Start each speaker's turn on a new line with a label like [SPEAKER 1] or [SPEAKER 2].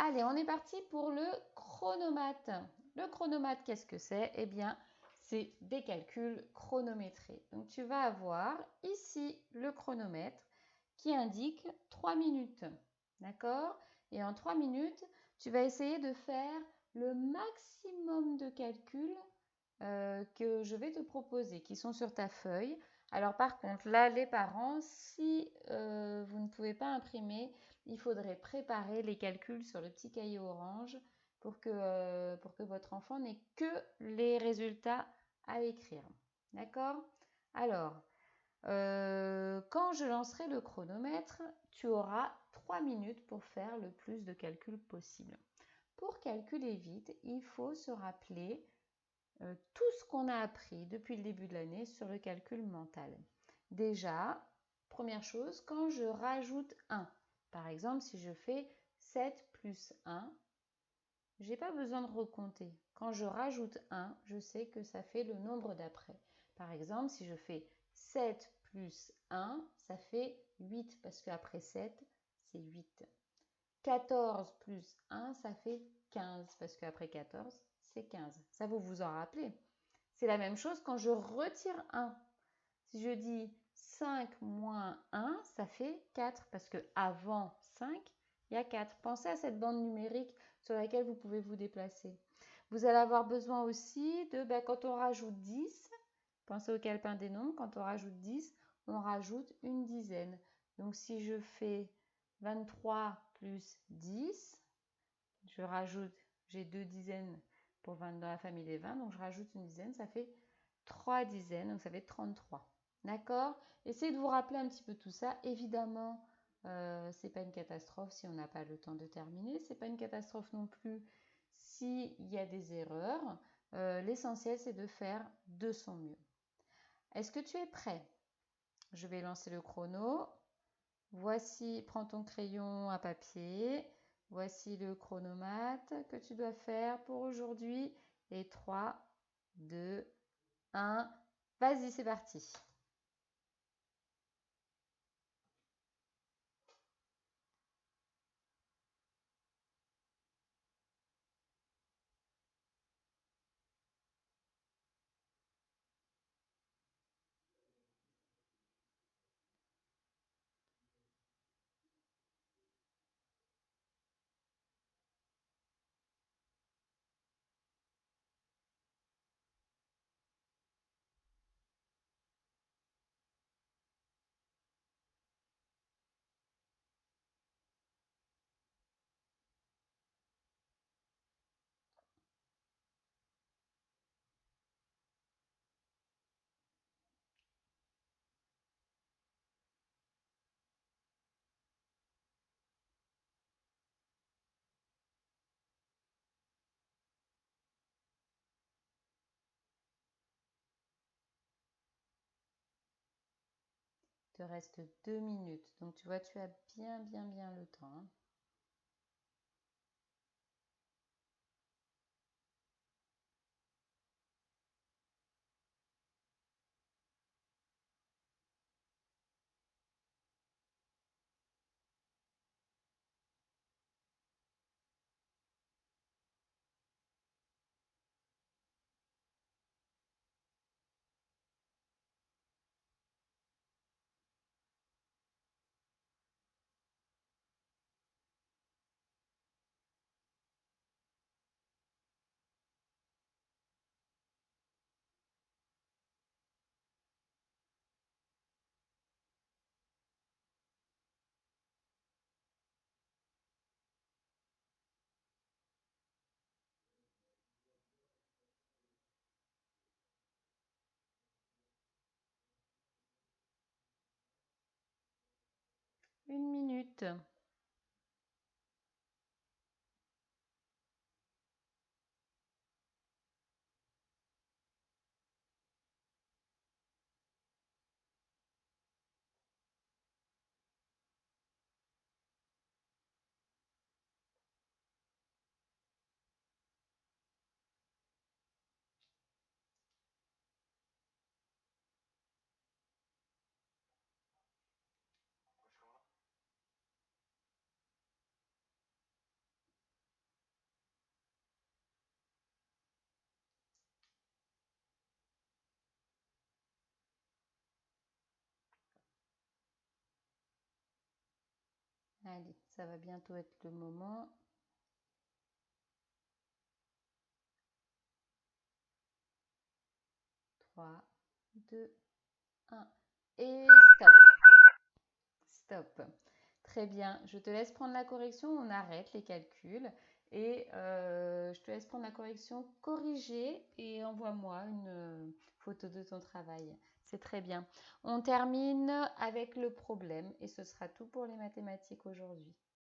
[SPEAKER 1] Allez, on est parti pour le chronomate. Le chronomate, qu'est-ce que c'est? Eh bien, c'est des calculs chronométrés. Donc, tu vas avoir ici le chronomètre qui indique 3 minutes. D'accord? Et en 3 minutes, tu vas essayer de faire le maximum de calculs que je vais te proposer, qui sont sur ta feuille. Alors par contre, là, les parents, si vous ne pouvez pas imprimer, il faudrait préparer les calculs sur le petit cahier orange pour que votre enfant n'ait que les résultats à écrire. D'accord? Alors, quand je lancerai le chronomètre, tu auras 3 minutes pour faire le plus de calculs possible. Pour calculer vite, il faut se rappeler tout ce qu'on a appris depuis le début de l'année sur le calcul mental. Déjà, première chose, quand je rajoute 1, par exemple, si je fais 7 plus 1, je n'ai pas besoin de recompter. Quand je rajoute 1, je sais que ça fait le nombre d'après. Par exemple, si je fais 7 plus 1, ça fait 8 parce qu'après 7, c'est 8. 14 plus 1, ça fait 15 parce qu'après 14, c'est 15. Ça, vous vous en rappelez. C'est la même chose quand je retire 1. Si je dis 5 moins 1, ça fait 4 parce que avant 5, il y a 4. Pensez à cette bande numérique sur laquelle vous pouvez vous déplacer. Vous allez avoir besoin aussi de, quand on rajoute 10, pensez au calepin des nombres, quand on rajoute 10, on rajoute une dizaine. Donc si je fais 23 plus 10, j'ai 2 dizaines pour 20 dans la famille des 20, donc je rajoute une dizaine, ça fait 3 dizaines, donc ça fait 33. D'accord? Essayez de vous rappeler un petit peu tout ça. Évidemment, c'est pas une catastrophe si on n'a pas le temps de terminer. C'est pas une catastrophe non plus s'il y a des erreurs. L'essentiel, c'est de faire de son mieux. Est-ce que tu es prêt? Je vais lancer le chrono. Voici, prends ton crayon à papier. Voici le chronomètre que tu dois faire pour aujourd'hui. Et 3, 2, 1. Vas-y, c'est parti. Il te reste 2 minutes. Donc tu vois, tu as bien le temps, hein. Une minute. Allez, ça va bientôt être le moment. Trois, 2, 1 et stop. Stop. Très bien. Je te laisse prendre la correction. On arrête les calculs. Et je te laisse prendre la correction corrigée et envoie-moi une photo de ton travail. C'est très bien. On termine avec le problème et ce sera tout pour les mathématiques aujourd'hui.